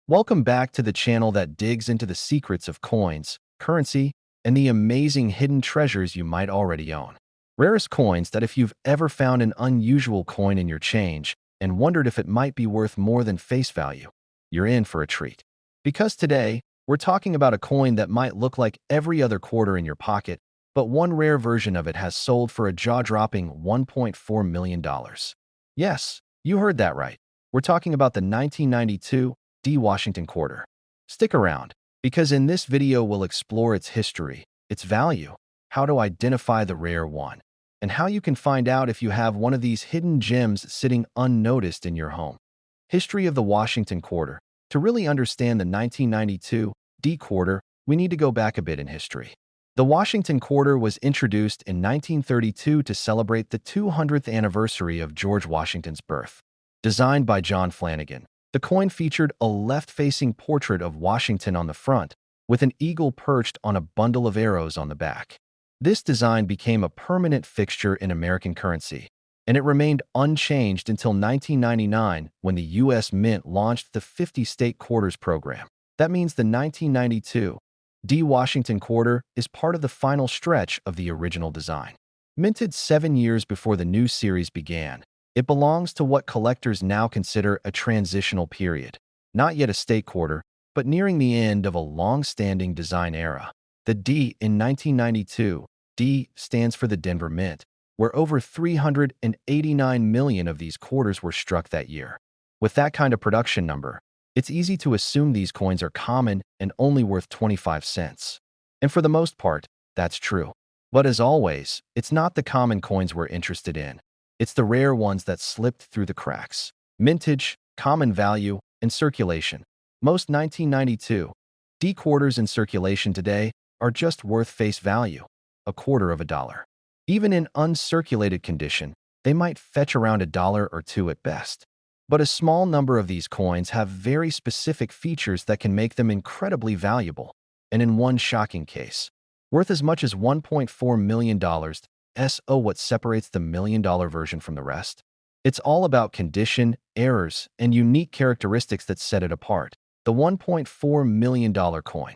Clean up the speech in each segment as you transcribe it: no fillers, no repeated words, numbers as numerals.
Welcome back to the channel that digs into the secrets of coins, currency, and the amazing hidden treasures you might already own. Rarest coins that if you've ever found an unusual coin in your change and wondered if it might be worth more than face value, you're in for a treat. Because today, we're talking about a coin that might look like every other quarter in your pocket, but one rare version of it has sold for a jaw-dropping $1.4 million. Yes, you heard that right. We're talking about the 1992 D. Washington quarter. Stick around, because in this video we'll explore its history, its value, how to identify the rare one, and how you can find out if you have one of these hidden gems sitting unnoticed in your home. History of the Washington quarter. To really understand the 1992 D quarter, we need to go back a bit in history. The Washington quarter was introduced in 1932 to celebrate the 200th anniversary of George Washington's birth. Designed by John Flanagan, the coin featured a left-facing portrait of Washington on the front, with an eagle perched on a bundle of arrows on the back. This design became a permanent fixture in American currency, and it remained unchanged until 1999 when the U.S. Mint launched the 50-state quarters program. That means the 1992 D. Washington quarter is part of the final stretch of the original design. Minted 7 years before the new series began, it belongs to what collectors now consider a transitional period. Not yet a state quarter, but nearing the end of a long-standing design era. The D in 1992, D stands for the Denver Mint, where over 389 million of these quarters were struck that year. With that kind of production number, it's easy to assume these coins are common and only worth 25 cents. And for the most part, that's true. But as always, it's not the common coins we're interested in. It's the rare ones that slipped through the cracks. Mintage, common value, and circulation. Most 1992 D quarters in circulation today are just worth face value, $0.25. Even in uncirculated condition, they might fetch around $1 or $2 at best. But a small number of these coins have very specific features that can make them incredibly valuable, and in one shocking case, worth as much as $1.4 million. What separates the million-dollar version from the rest? It's all about condition, errors, and unique characteristics that set it apart. The $1.4 million coin.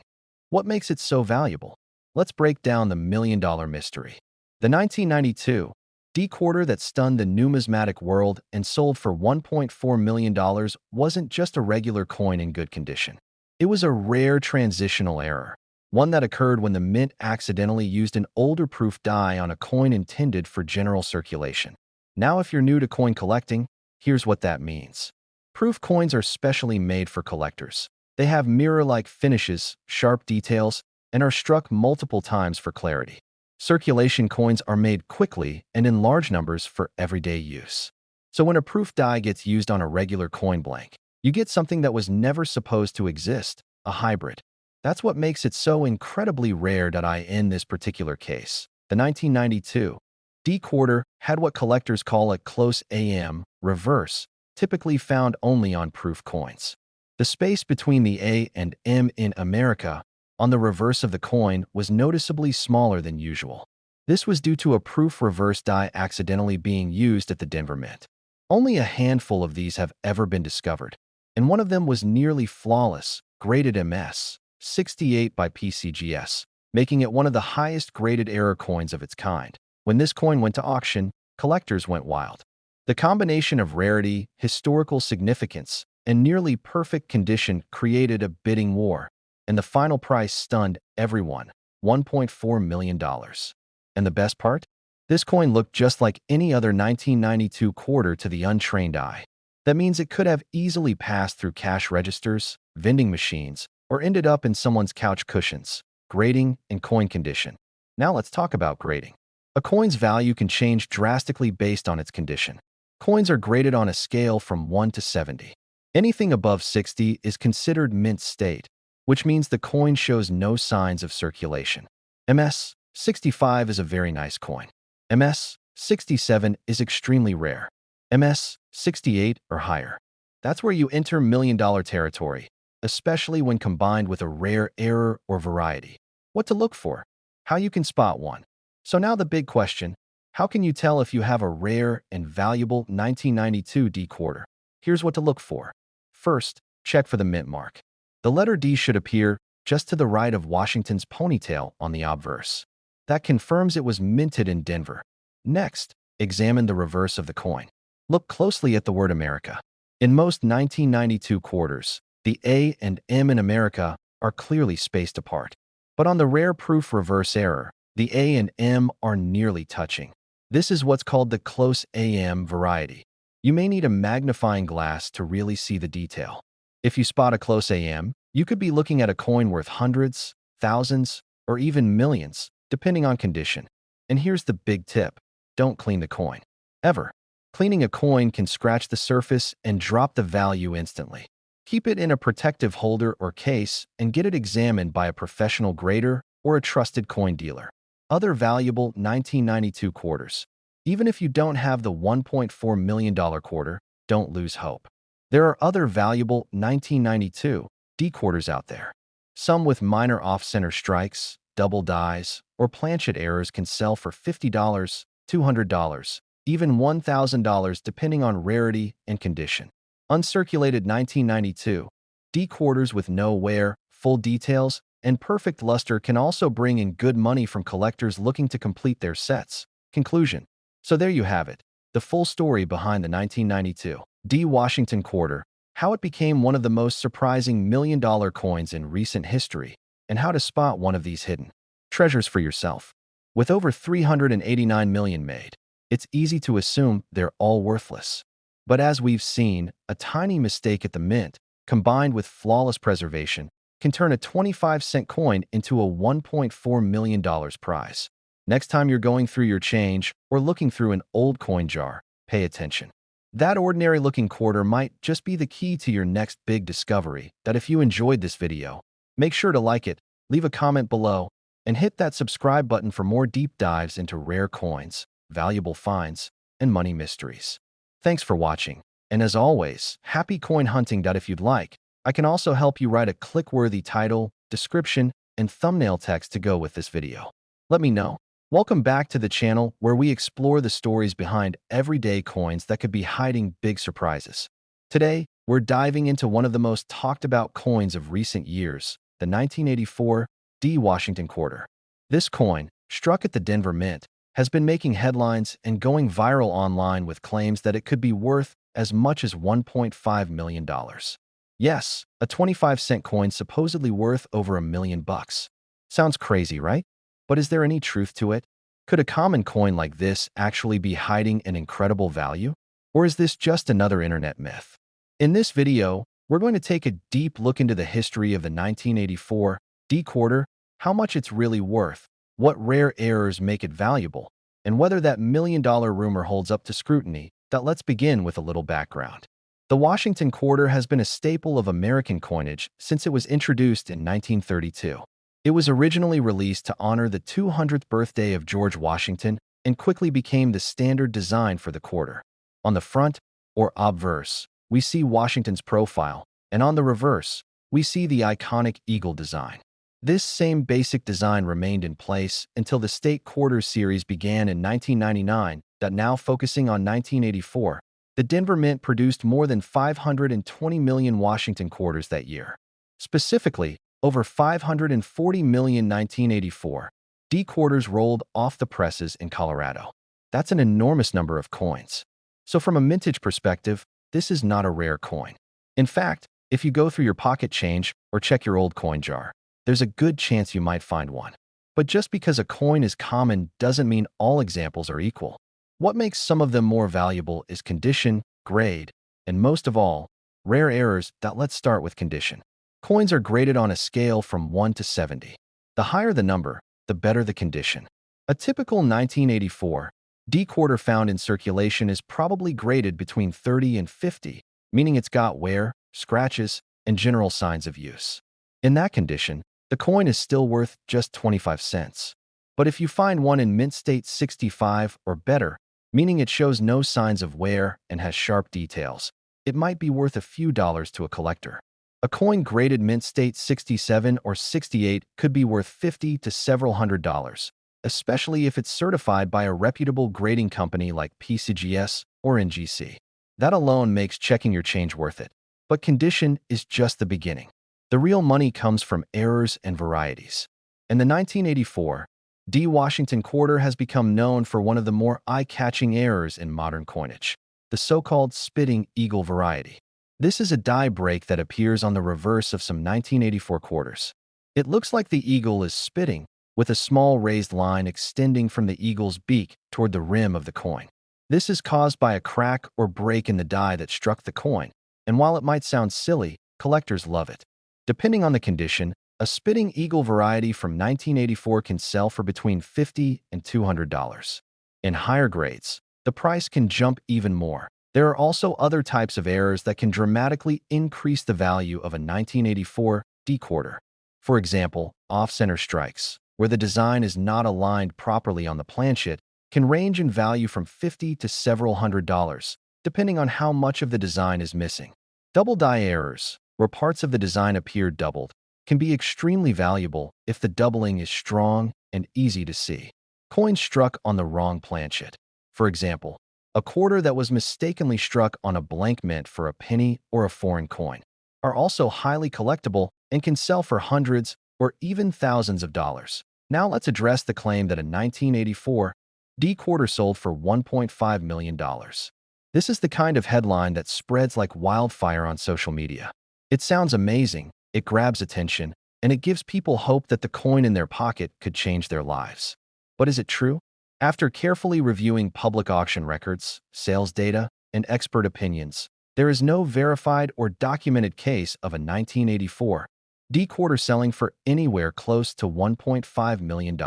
What makes it so valuable? Let's break down the million-dollar mystery. The 1992 D quarter that stunned the numismatic world and sold for $1.4 million wasn't just a regular coin in good condition. It was a rare transitional error, one that occurred when the mint accidentally used an older proof die on a coin intended for general circulation. Now, if you're new to coin collecting, here's what that means. Proof coins are specially made for collectors. They have mirror-like finishes, sharp details, and are struck multiple times for clarity. Circulation coins are made quickly and in large numbers for everyday use. So when a proof die gets used on a regular coin blank, you get something that was never supposed to exist, a hybrid. That's what makes it so incredibly rare. In this particular case, the 1992 D quarter had what collectors call a close AM reverse, typically found only on proof coins. The space between the A and M in America on the reverse of the coin was noticeably smaller than usual. This was due to a proof reverse die accidentally being used at the Denver Mint. Only a handful of these have ever been discovered, and one of them was nearly flawless, graded MS 68 by PCGS, making it one of the highest graded error coins of its kind. When this coin went to auction, collectors went wild. The combination of rarity, historical significance, and nearly perfect condition created a bidding war, and the final price stunned everyone, $1.4 million. And the best part? This coin looked just like any other 1992 quarter to the untrained eye. That means it could have easily passed through cash registers, vending machines, or ended up in someone's couch cushions. Grading and coin condition. Now let's talk about grading. A coin's value can change drastically based on its condition. Coins are graded on a scale from 1 to 70. Anything above 60 is considered mint state, which means the coin shows no signs of circulation. MS 65 is a very nice coin. MS 67 is extremely rare. MS 68 or higher. That's where you enter million-dollar territory, especially when combined with a rare error or variety. What to look for? How you can spot one. So now the big question, how can you tell if you have a rare and valuable 1992 D quarter? Here's what to look for. First, check for the mint mark. The letter D should appear just to the right of Washington's ponytail on the obverse. That confirms it was minted in Denver. Next, examine the reverse of the coin. Look closely at the word America. In most 1992 quarters, the A and M in America are clearly spaced apart. But on the rare proof reverse error, the A and M are nearly touching. This is what's called the close AM variety. You may need a magnifying glass to really see the detail. If you spot a close AM, you could be looking at a coin worth hundreds, thousands, or even millions, depending on condition. And here's the big tip: don't clean the coin. Ever. Cleaning a coin can scratch the surface and drop the value instantly. Keep it in a protective holder or case and get it examined by a professional grader or a trusted coin dealer. Other valuable 1992 quarters. Even if you don't have the $1.4 million quarter, don't lose hope. There are other valuable 1992 D quarters out there. Some with minor off-center strikes, double dies, or planchet errors can sell for $50, $200, even $1,000 depending on rarity and condition. Uncirculated 1992 D quarters with no wear, full details, and perfect luster can also bring in good money from collectors looking to complete their sets. Conclusion. So there you have it, the full story behind the 1992 D Washington quarter, how it became one of the most surprising million-dollar coins in recent history, and how to spot one of these hidden treasures for yourself. With over 389 million made, it's easy to assume they're all worthless. But as we've seen, a tiny mistake at the mint, combined with flawless preservation, can turn a 25-cent coin into a $1.4 million prize. Next time you're going through your change or looking through an old coin jar, pay attention. That ordinary-looking quarter might just be the key to your next big discovery. If you enjoyed this video, make sure to like it, leave a comment below, and hit that subscribe button for more deep dives into rare coins, valuable finds, and money mysteries. Thanks for watching, and as always, happy coin hunting. If you'd like, I can also help you write a click-worthy title, description, and thumbnail text to go with this video. Let me know. Welcome back to the channel where we explore the stories behind everyday coins that could be hiding big surprises. Today, we're diving into one of the most talked about coins of recent years, the 1984 D Washington quarter. This coin, struck at the Denver Mint, has been making headlines and going viral online with claims that it could be worth as much as $1.5 million. Yes, a 25-cent coin supposedly worth over $1 million. Sounds crazy, right? But is there any truth to it? Could a common coin like this actually be hiding an incredible value? Or is this just another internet myth? In this video, we're going to take a deep look into the history of the 1984 D quarter, how much it's really worth, what rare errors make it valuable, and whether that million-dollar rumor holds up to scrutiny. Let's begin with a little background. The Washington quarter has been a staple of American coinage since it was introduced in 1932. It was originally released to honor the 200th birthday of George Washington and quickly became the standard design for the quarter. On the front, or obverse, we see Washington's profile, and on the reverse, we see the iconic eagle design. This same basic design remained in place until the State Quarters series began in 1999. Now focusing on 1984, the Denver Mint produced more than 520 million Washington quarters that year. Specifically, over 540 million 1984 D quarters rolled off the presses in Colorado. That's an enormous number of coins. So from a mintage perspective, this is not a rare coin. In fact, if you go through your pocket change or check your old coin jar, there's a good chance you might find one. But just because a coin is common doesn't mean all examples are equal. What makes some of them more valuable is condition, grade, and most of all, rare errors. Let's start with condition. Coins are graded on a scale from 1 to 70. The higher the number, the better the condition. A typical 1984 D quarter found in circulation is probably graded between 30 and 50, meaning it's got wear, scratches, and general signs of use. In that condition, the coin is still worth just 25 cents. But if you find one in mint state 65 or better, meaning it shows no signs of wear and has sharp details, it might be worth a few dollars to a collector. A coin graded mint state 67 or 68 could be worth $50 to several $100s, especially if it's certified by a reputable grading company like PCGS or NGC. That alone makes checking your change worth it. But condition is just the beginning. The real money comes from errors and varieties. In the 1984, D. Washington quarter has become known for one of the more eye-catching errors in modern coinage, the so-called spitting eagle variety. This is a die break that appears on the reverse of some 1984 quarters. It looks like the eagle is spitting, with a small raised line extending from the eagle's beak toward the rim of the coin. This is caused by a crack or break in the die that struck the coin, and while it might sound silly, collectors love it. Depending on the condition, a spitting eagle variety from 1984 can sell for between $50 and $200. In higher grades, the price can jump even more. There are also other types of errors that can dramatically increase the value of a 1984 D quarter. For example, off-center strikes, where the design is not aligned properly on the planchet, can range in value from $50 to several $100s, depending on how much of the design is missing. Double die errors, where parts of the design appear doubled, can be extremely valuable if the doubling is strong and easy to see. Coins struck on the wrong planchet. For example, a quarter that was mistakenly struck on a blank mint for a penny or a foreign coin, are also highly collectible and can sell for hundreds or even thousands of dollars. Now let's address the claim that a 1984 D quarter sold for $1.5 million. This is the kind of headline that spreads like wildfire on social media. It sounds amazing, it grabs attention, and it gives people hope that the coin in their pocket could change their lives. But is it true? After carefully reviewing public auction records, sales data, and expert opinions, there is no verified or documented case of a 1984 D quarter selling for anywhere close to $1.5 million.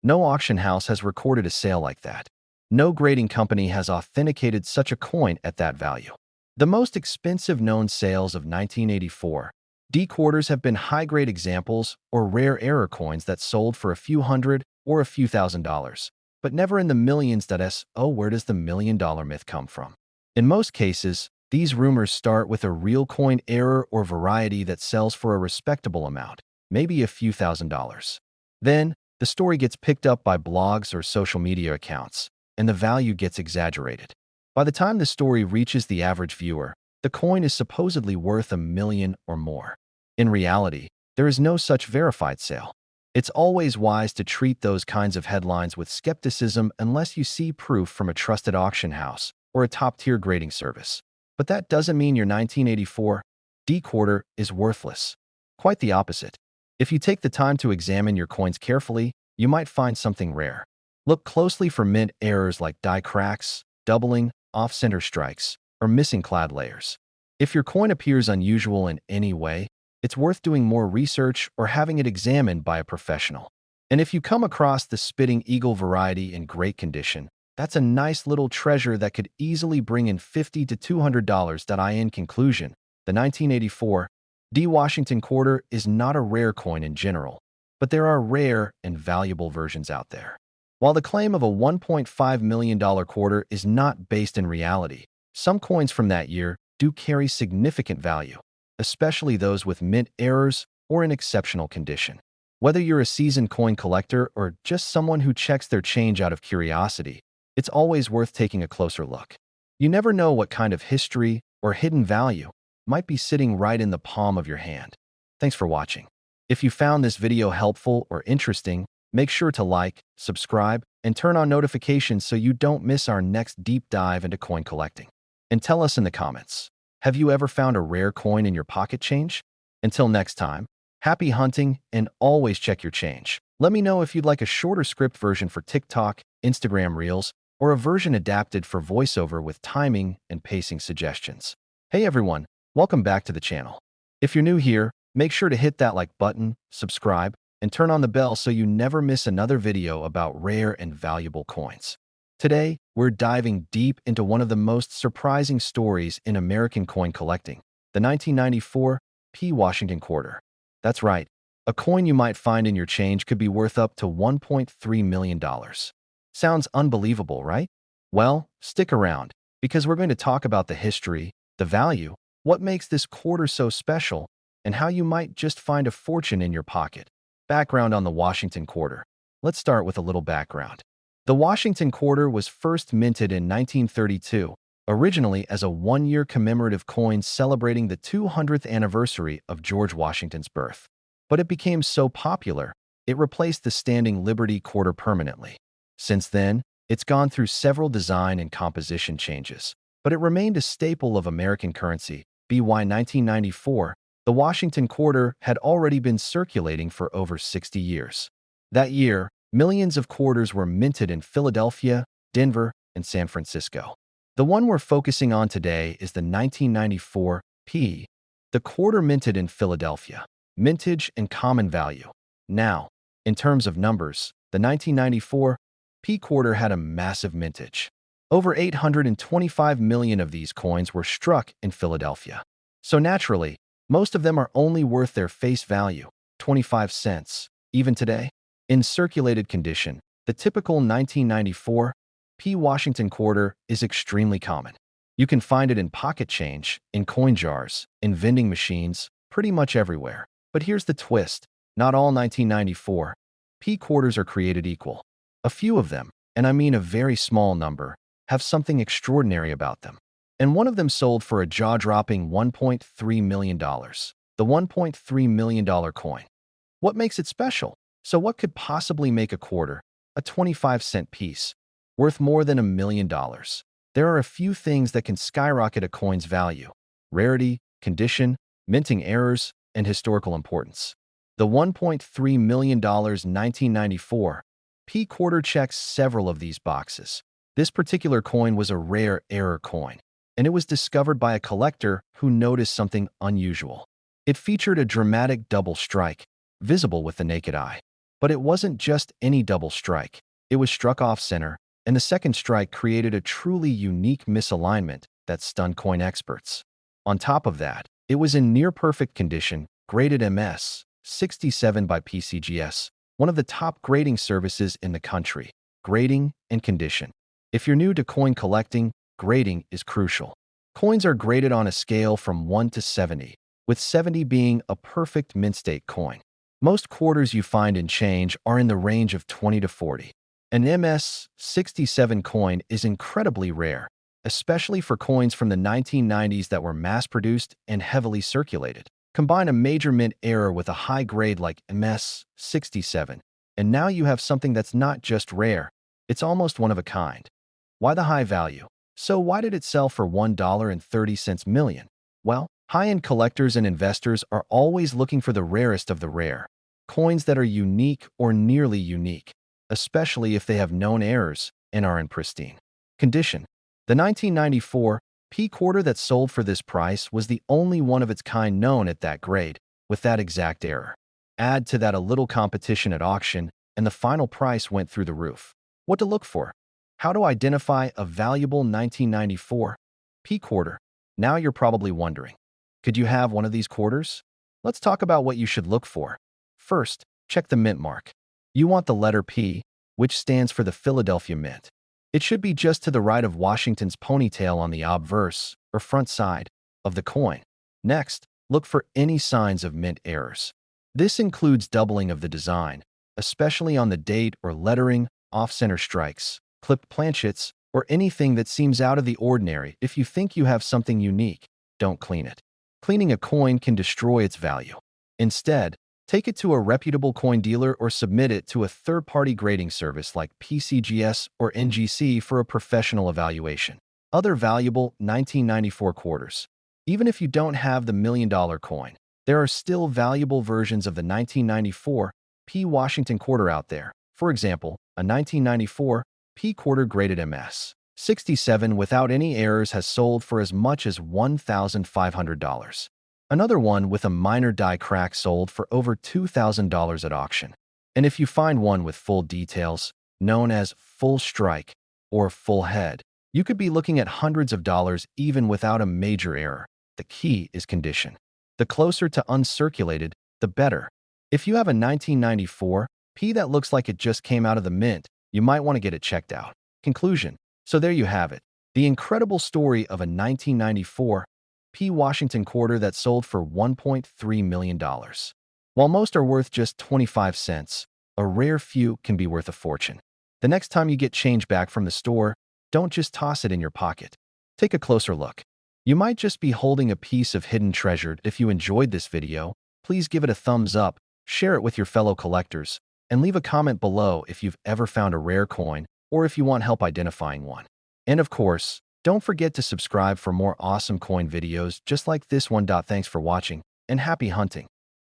No auction house has recorded a sale like that. No grading company has authenticated such a coin at that value. The most expensive known sales of 1984 D quarters have been high-grade examples or rare error coins that sold for a few hundred or a few $1,000s, but never in the millions. Where does the million-dollar myth come from? In most cases, these rumors start with a real coin error or variety that sells for a respectable amount, maybe a few $1,000s. Then, the story gets picked up by blogs or social media accounts, and the value gets exaggerated. By the time the story reaches the average viewer, the coin is supposedly worth $1 million or more. In reality, there is no such verified sale. It's always wise to treat those kinds of headlines with skepticism unless you see proof from a trusted auction house or a top-tier grading service. But that doesn't mean your 1984 D quarter is worthless. Quite the opposite. If you take the time to examine your coins carefully, you might find something rare. Look closely for mint errors like die cracks, doubling, off-center strikes, or missing clad layers. If your coin appears unusual in any way, it's worth doing more research or having it examined by a professional. And if you come across the spitting eagle variety in great condition, that's a nice little treasure that could easily bring in $50 to $200. In conclusion, the 1984 D. Washington quarter is not a rare coin in general, but there are rare and valuable versions out there. While the claim of a $1.5 million quarter is not based in reality, some coins from that year do carry significant value, especially those with mint errors or in exceptional condition. Whether you're a seasoned coin collector or just someone who checks their change out of curiosity, it's always worth taking a closer look. You never know what kind of history or hidden value might be sitting right in the palm of your hand. Thanks for watching. If you found this video helpful or interesting, make sure to like, subscribe, and turn on notifications so you don't miss our next deep dive into coin collecting. And tell us in the comments, have you ever found a rare coin in your pocket change? Until next time, happy hunting and always check your change. Let me know if you'd like a shorter script version for TikTok, Instagram Reels, or a version adapted for voiceover with timing and pacing suggestions. Hey everyone, welcome back to the channel. If you're new here, make sure to hit that like button, subscribe, and turn on the bell so you never miss another video about rare and valuable coins. Today, we're diving deep into one of the most surprising stories in American coin collecting, the 1994 P. Washington quarter. That's right, a coin you might find in your change could be worth up to $1.3 million. Sounds unbelievable, right? Well, stick around, because we're going to talk about the history, the value, what makes this quarter so special, and how you might just find a fortune in your pocket. Background on the Washington quarter. Let's start with a little background. The Washington quarter was first minted in 1932 originally as a one-year commemorative coin celebrating the 200th anniversary of George Washington's birth. But it became so popular, it replaced the standing Liberty quarter permanently. Since then, it's gone through several design and composition changes, but it remained a staple of American currency. By 1994, the Washington quarter had already been circulating for over 60 years. That year, millions of quarters were minted in Philadelphia, Denver, and San Francisco. The one we're focusing on today is the 1994 P, the quarter minted in Philadelphia. Mintage and common value. Now, in terms of numbers, the 1994 P quarter had a massive mintage. Over 825 million of these coins were struck in Philadelphia. So naturally, most of them are only worth their face value, 25 cents, even today. In circulated condition, the typical 1994 P Washington quarter is extremely common. You can find it in pocket change, in coin jars, in vending machines, pretty much everywhere. But here's the twist. Not all 1994 P quarters are created equal. A few of them, and I mean a very small number, have something extraordinary about them. And one of them sold for a jaw-dropping $1.3 million. The $1.3 million coin. What makes it special? So what could possibly make a quarter, a 25-cent piece, worth more than $1 million? There are a few things that can skyrocket a coin's value: rarity, condition, minting errors, and historical importance. The $1.3 million 1994 P quarter checks several of these boxes. This particular coin was a rare error coin, and it was discovered by a collector who noticed something unusual. It featured a dramatic double strike, visible with the naked eye. But it wasn't just any double strike. It was struck off-center, and the second strike created a truly unique misalignment that stunned coin experts. On top of that, it was in near-perfect condition, graded MS 67 by PCGS, one of the top grading services in the country. Grading and condition. If you're new to coin collecting, grading is crucial. Coins are graded on a scale from 1 to 70, with 70 being a perfect mint-state coin. Most quarters you find in change are in the range of 20 to 40. An MS 67 coin is incredibly rare, especially for coins from the 1990s that were mass-produced and heavily circulated. Combine a major mint error with a high grade like MS 67, and now you have something that's not just rare, it's almost one of a kind. Why the high value? So why did it sell for $1.30 million? Well, high-end collectors and investors are always looking for the rarest of the rare, coins that are unique or nearly unique, especially if they have known errors and are in pristine condition. The 1994 P quarter that sold for this price was the only one of its kind known at that grade, with that exact error. Add to that a little competition at auction, and the final price went through the roof. What to look for? How to identify a valuable 1994 P quarter? Now you're probably wondering, could you have one of these quarters? Let's talk about what you should look for. First, check the mint mark. You want the letter P, which stands for the Philadelphia Mint. It should be just to the right of Washington's ponytail on the obverse, or front side, of the coin. Next, look for any signs of mint errors. This includes doubling of the design, especially on the date or lettering, off-center strikes, clipped planchets, or anything that seems out of the ordinary. If you think you have something unique, don't clean it. Cleaning a coin can destroy its value. Instead, take it to a reputable coin dealer or submit it to a third-party grading service like PCGS or NGC for a professional evaluation. Other valuable 1994 quarters. Even if you don't have the $1 million coin, there are still valuable versions of the 1994 P Washington quarter out there. For example, a 1994 P quarter graded MS 67 without any errors has sold for as much as $1,500. Another one with a minor die crack sold for over $2,000 at auction. And if you find one with full details, known as full strike or full head, you could be looking at hundreds of dollars even without a major error. The key is condition. The closer to uncirculated, the better. If you have a 1994 P that looks like it just came out of the mint, you might want to get it checked out. Conclusion. So there you have it. The incredible story of a 1994 P Washington quarter that sold for $1.3 million. While most are worth just 25 cents, a rare few can be worth a fortune. The next time you get change back from the store, don't just toss it in your pocket. Take a closer look. You might just be holding a piece of hidden treasure. If you enjoyed this video, please give it a thumbs up, share it with your fellow collectors, and leave a comment below if you've ever found a rare coin or if you want help identifying one. And of course, don't forget to subscribe for more awesome coin videos just like this one. Thanks for watching, and happy hunting!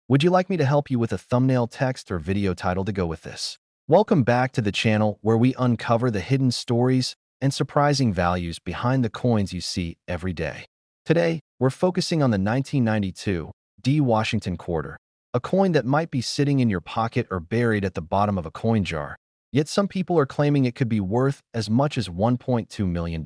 Would you like me to help you with a thumbnail text or video title to go with this? Welcome back to the channel where we uncover the hidden stories and surprising values behind the coins you see every day. Today, we're focusing on the 1992 D Washington quarter, a coin that might be sitting in your pocket or buried at the bottom of a coin jar, yet some people are claiming it could be worth as much as $1.2 million.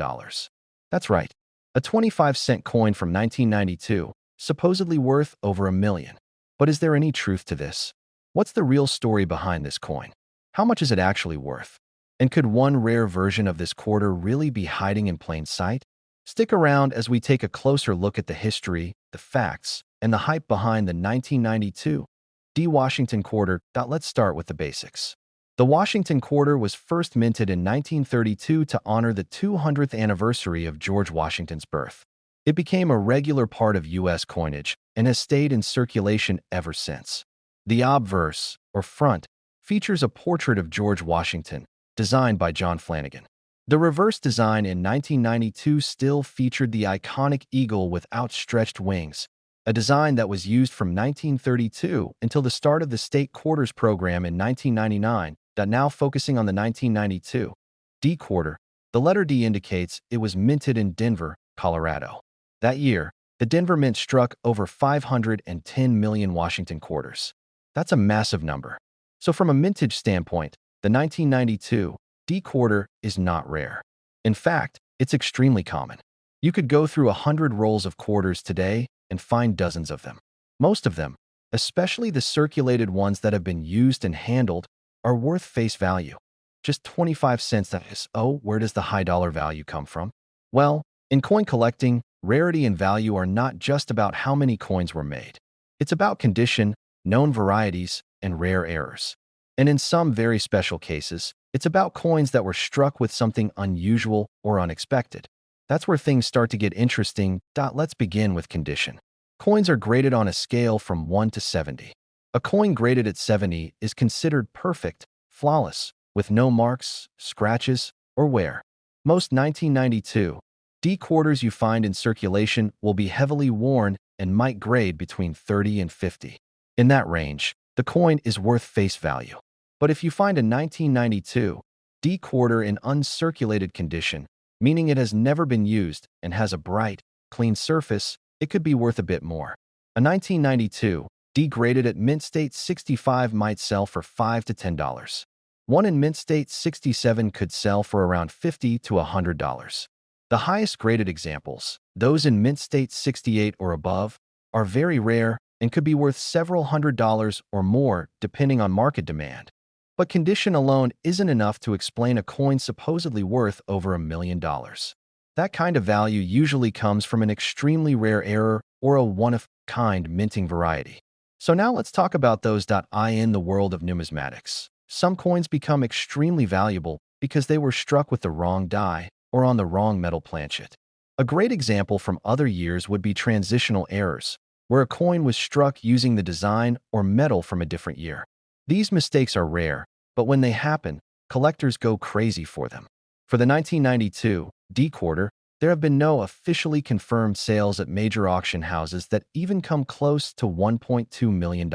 That's right, a 25-cent coin from 1992, supposedly worth over $1 million. But is there any truth to this? What's the real story behind this coin? How much is it actually worth? And could one rare version of this quarter really be hiding in plain sight? Stick around as we take a closer look at the history, the facts, and the hype behind the 1992 D Washington quarter. Let's start with the basics. The Washington quarter was first minted in 1932 to honor the 200th anniversary of George Washington's birth. It became a regular part of U.S. coinage and has stayed in circulation ever since. The obverse, or front, features a portrait of George Washington, designed by John Flanagan. The reverse design in 1992 still featured the iconic eagle with outstretched wings, a design that was used from 1932 until the start of the state quarters program in 1999. Now focusing on the 1992 D quarter, the letter D indicates it was minted in Denver, Colorado. That year, the Denver Mint struck over 510 million Washington quarters. That's a massive number. So from a mintage standpoint, the 1992 D quarter is not rare. In fact, it's extremely common. You could go through 100 rolls of quarters today and find dozens of them. Most of them, especially the circulated ones that have been used and handled, are worth face value. Just 25 cents, that is. Oh, where does the high dollar value come from? Well, in coin collecting, rarity and value are not just about how many coins were made. It's about condition, known varieties, and rare errors. And in some very special cases, it's about coins that were struck with something unusual or unexpected. That's where things start to get interesting. Let's begin with condition. Coins are graded on a scale from 1 to 70. A coin graded at 70 is considered perfect, flawless, with no marks, scratches, or wear. Most 1992 D quarters you find in circulation will be heavily worn and might grade between 30 and 50. In that range, the coin is worth face value. But if you find a 1992 D quarter in uncirculated condition, meaning it has never been used and has a bright, clean surface, it could be worth a bit more. A 1992 D graded at mint state 65 might sell for $5 to $10. One in mint state 67 could sell for around $50 to $100. The highest graded examples, those in mint state 68 or above, are very rare and could be worth several $100s or more depending on market demand. But condition alone isn't enough to explain a coin supposedly worth over $1 million. That kind of value usually comes from an extremely rare error or a one-of-kind minting variety. So now let's talk about those. In the world of numismatics, some coins become extremely valuable because they were struck with the wrong die or on the wrong metal planchet. A great example from other years would be transitional errors, where a coin was struck using the design or metal from a different year. These mistakes are rare, but when they happen, collectors go crazy for them. For the 1992 D quarter, there have been no officially confirmed sales at major auction houses that even come close to $1.2 million.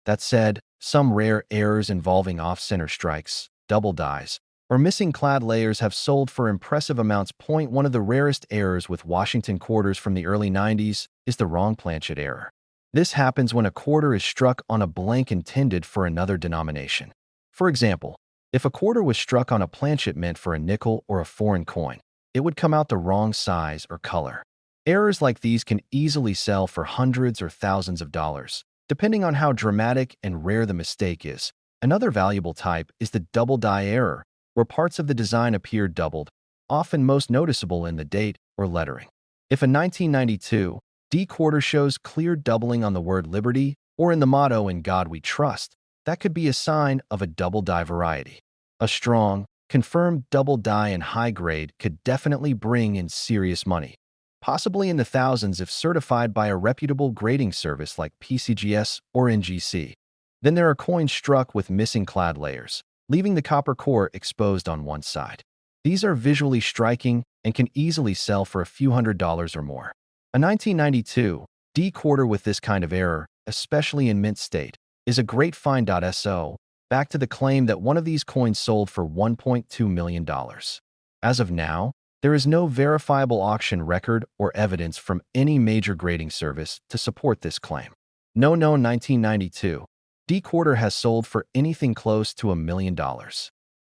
That said, some rare errors involving off-center strikes, double dies, or missing clad layers have sold for impressive amounts. One of the rarest errors with Washington quarters from the early 90s is the wrong planchet error. This happens when a quarter is struck on a blank intended for another denomination. For example, if a quarter was struck on a planchet meant for a nickel or a foreign coin, it would come out the wrong size or color. Errors like these can easily sell for hundreds or thousands of dollars, depending on how dramatic and rare the mistake is. Another valuable type is the double die error, where parts of the design appear doubled, often most noticeable in the date or lettering. If a 1992 D quarter shows clear doubling on the word Liberty or in the motto "In God We Trust," that could be a sign of a double die variety. A strong, confirmed double die and high grade could definitely bring in serious money, possibly in the thousands if certified by a reputable grading service like PCGS or NGC. Then there are coins struck with missing clad layers, leaving the copper core exposed on one side. These are visually striking and can easily sell for a few $100s or more. A 1992 D quarter with this kind of error, especially in mint state, is a great find. So, back to the claim that one of these coins sold for $1.2 million. As of now, there is no verifiable auction record or evidence from any major grading service to support this claim. No known 1992 D quarter has sold for anything close to $1 million.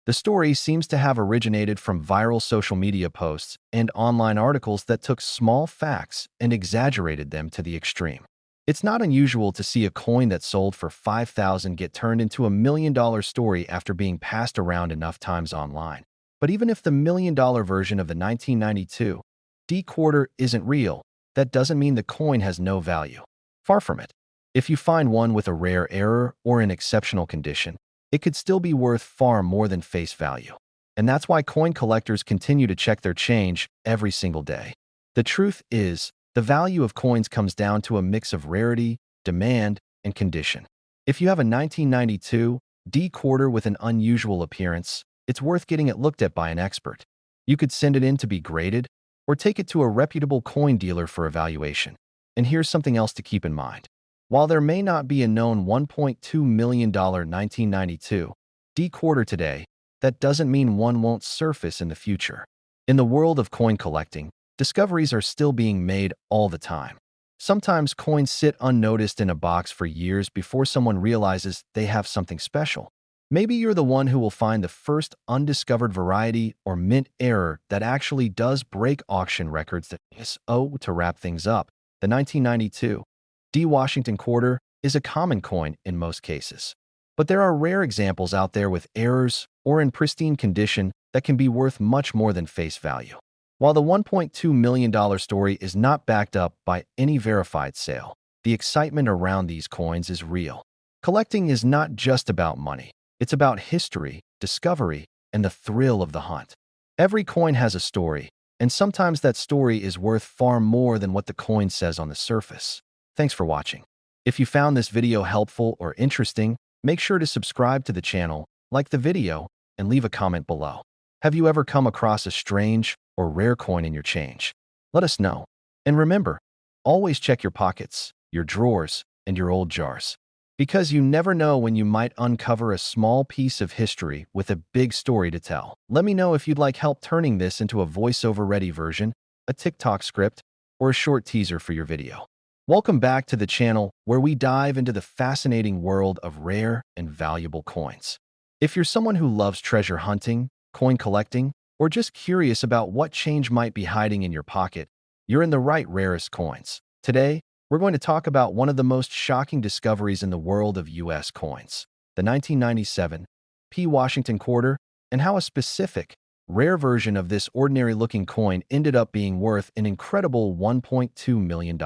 The story seems to have originated from viral social media posts and online articles that took small facts and exaggerated them to the extreme. It's not unusual to see a coin that sold for $5,000 get turned into $1 million story after being passed around enough times online. But even if the $1 million version of the 1992 D quarter isn't real, that doesn't mean the coin has no value. Far from it. If you find one with a rare error or in exceptional condition, it could still be worth far more than face value. And that's why coin collectors continue to check their change every single day. The truth is, the value of coins comes down to a mix of rarity, demand, and condition. If you have a 1992 D quarter with an unusual appearance, it's worth getting it looked at by an expert. You could send it in to be graded, or take it to a reputable coin dealer for evaluation. And here's something else to keep in mind. While there may not be a known $1.2 million 1992 D quarter today, that doesn't mean one won't surface in the future. In the world of coin collecting, discoveries are still being made all the time. Sometimes coins sit unnoticed in a box for years before someone realizes they have something special. Maybe you're the one who will find the first undiscovered variety or mint error that actually does break auction records. To wrap things up, the 1992 D Washington quarter is a common coin in most cases. But there are rare examples out there with errors or in pristine condition that can be worth much more than face value. While the $1.2 million story is not backed up by any verified sale, the excitement around these coins is real. Collecting is not just about money. It's about history, discovery, and the thrill of the hunt. Every coin has a story, and sometimes that story is worth far more than what the coin says on the surface. Thanks for watching. If you found this video helpful or interesting, make sure to subscribe to the channel, like the video, and leave a comment below. Have you ever come across a strange or rare coin in your change? Let us know. And remember, always check your pockets, your drawers, and your old jars. Because you never know when you might uncover a small piece of history with a big story to tell. Let me know if you'd like help turning this into a voiceover-ready version, a TikTok script, or a short teaser for your video. Welcome back to the channel where we dive into the fascinating world of rare and valuable coins. If you're someone who loves treasure hunting, coin collecting, or just curious about what change might be hiding in your pocket, you're in the right Rarest coins. Today, we're going to talk about one of the most shocking discoveries in the world of U.S. coins, the 1997 P. Washington quarter, and how a specific, rare version of this ordinary-looking coin ended up being worth an incredible $1.2 million.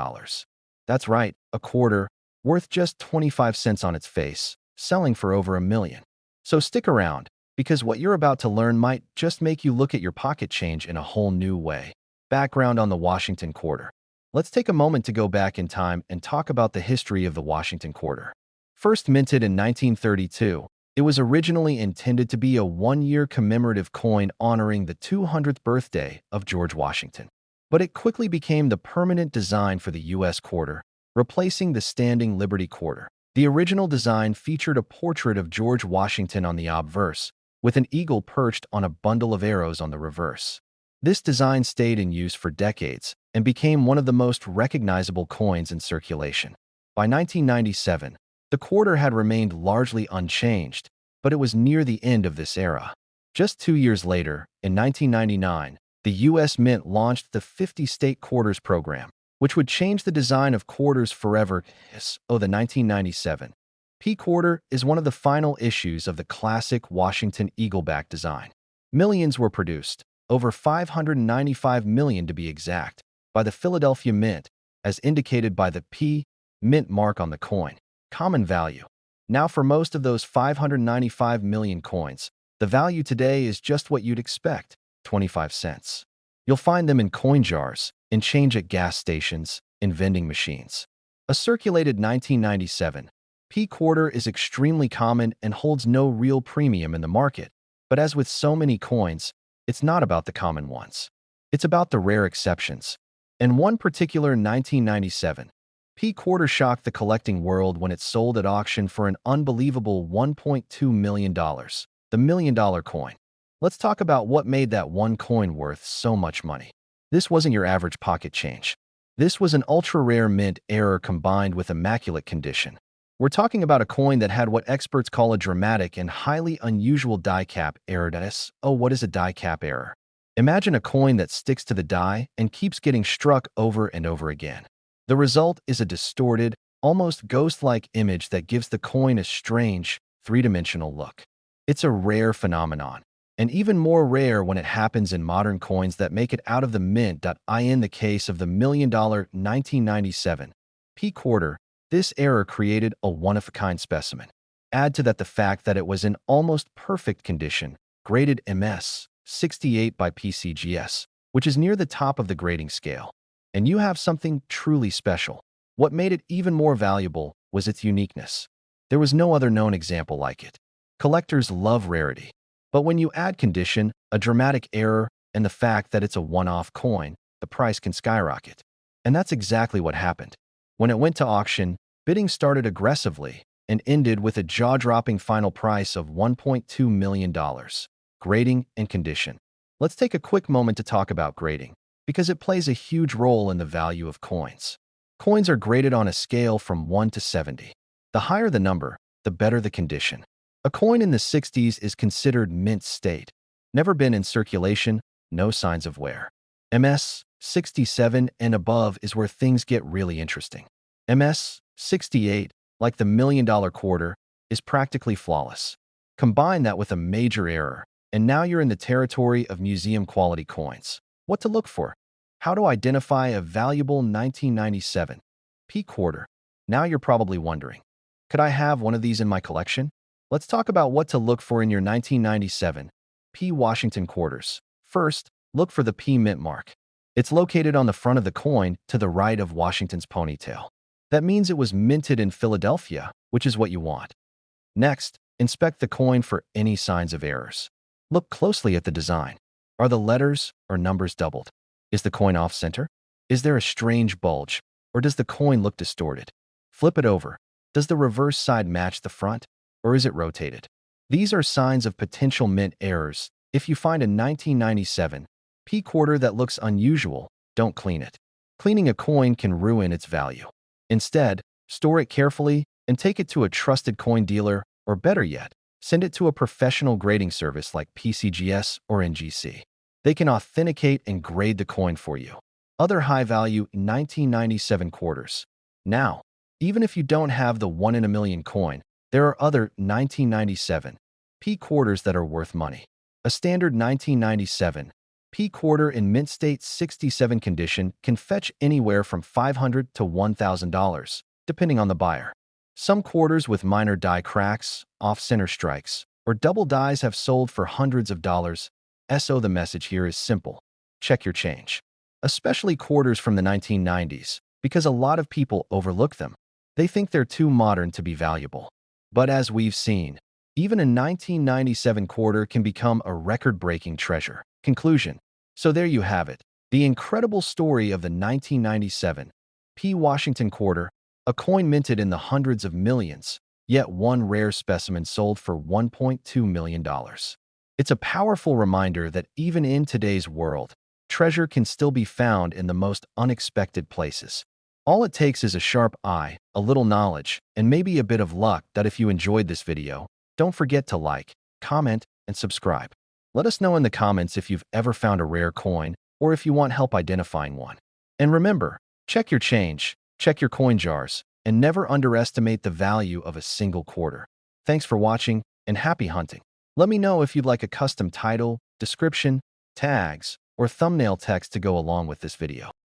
That's right, a quarter, worth just 25 cents on its face, selling for over $1 million. So stick around, because what you're about to learn might just make you look at your pocket change in a whole new way. Background on the Washington quarter. Let's take a moment to go back in time and talk about the history of the Washington quarter. First minted in 1932, it was originally intended to be a one-year commemorative coin honoring the 200th birthday of George Washington. But it quickly became the permanent design for the U.S. quarter, replacing the standing Liberty quarter. The original design featured a portrait of George Washington on the obverse, with an eagle perched on a bundle of arrows on the reverse. This design stayed in use for decades and became one of the most recognizable coins in circulation. By 1997, the quarter had remained largely unchanged, but it was near the end of this era. Just 2 years later, in 1999, the U.S. Mint launched the 50-state quarters program, which would change the design of quarters forever. The 1997 P quarter is one of the final issues of the classic Washington eagleback design. Millions were produced, over 595 million to be exact, by the Philadelphia Mint, as indicated by the P Mint mark on the coin. Common value. Now for most of those 595 million coins, The value today is just what you'd expect, 25 cents. You'll find them in coin jars, in change at gas stations, in vending machines. A circulated 1997 P quarter is extremely common and holds no real premium in the market. But as with so many coins, it's not about the common ones. It's about the rare exceptions. And one particular 1997 P quarter shocked the collecting world when it sold at auction for an unbelievable $1.2 million, the million-dollar coin. Let's talk about what made that one coin worth so much money. This wasn't your average pocket change. This was an ultra-rare mint error combined with immaculate condition. We're talking about a coin that had what experts call a dramatic and highly unusual die cap error. Oh, what is a die cap error? Imagine a coin that sticks to the die and keeps getting struck over and over again. The result is a distorted, almost ghost-like image that gives the coin a strange, three-dimensional look. It's a rare phenomenon, and even more rare when it happens in modern coins that make it out of the mint. In the case of the million-dollar 1997 P quarter, this error created a one-of-a-kind specimen. Add to that the fact that it was in almost perfect condition, graded MS 68 by PCGS, which is near the top of the grading scale. And you have something truly special. What made it even more valuable was its uniqueness. There was no other known example like it. Collectors love rarity. But when you add condition, a dramatic error, and the fact that it's a one-off coin, the price can skyrocket. And that's exactly what happened. When it went to auction, bidding started aggressively and ended with a jaw-dropping final price of $1.2 million. Grading and condition. Let's take a quick moment to talk about grading, because it plays a huge role in the value of coins. Coins are graded on a scale from 1 to 70. The higher the number, the better the condition. A coin in the 60s is considered mint state. Never been in circulation, no signs of wear. MS 67 and above is where things get really interesting. MS 68, like the million-dollar quarter, is practically flawless. Combine that with a major error, and now you're in the territory of museum-quality coins. What to look for? How to identify a valuable 1997 P quarter? Now you're probably wondering, could I have one of these in my collection? Let's talk about what to look for in your 1997 P Washington quarters. First, look for the P mint mark. It's located on the front of the coin to the right of Washington's ponytail. That means it was minted in Philadelphia, which is what you want. Next, inspect the coin for any signs of errors. Look closely at the design. Are the letters or numbers doubled? Is the coin off-center? Is there a strange bulge, or does the coin look distorted? Flip it over. Does the reverse side match the front, or is it rotated? These are signs of potential mint errors. If you find a 1997 P quarter that looks unusual, don't clean it. Cleaning a coin can ruin its value. Instead, store it carefully and take it to a trusted coin dealer, or better yet, send it to a professional grading service like PCGS or NGC. They can authenticate and grade the coin for you. Other high-value 1997 quarters. Now, even if you don't have the one-in-a-million coin, there are other 1997 P quarters that are worth money. A standard 1997 P quarter in mint state 67 condition can fetch anywhere from $500 to $1,000, depending on the buyer. Some quarters with minor die cracks, off-center strikes, or double dies have sold for hundreds of dollars. So the message here is simple. Check your change. Especially quarters from the 1990s, because a lot of people overlook them. They think they're too modern to be valuable. But as we've seen, even a 1997 quarter can become a record-breaking treasure. Conclusion. So there you have it. The incredible story of the 1997 P Washington quarter, a coin minted in the hundreds of millions, yet one rare specimen sold for $1.2 million. It's a powerful reminder that even in today's world, treasure can still be found in the most unexpected places. All it takes is a sharp eye, a little knowledge, and maybe a bit of luck. That if you enjoyed this video, don't forget to like, comment, and subscribe. Let us know in the comments if you've ever found a rare coin or if you want help identifying one. And remember, check your change, check your coin jars, and never underestimate the value of a single quarter. Thanks for watching, and happy hunting. Let me know if you'd like a custom title, description, tags, or thumbnail text to go along with this video.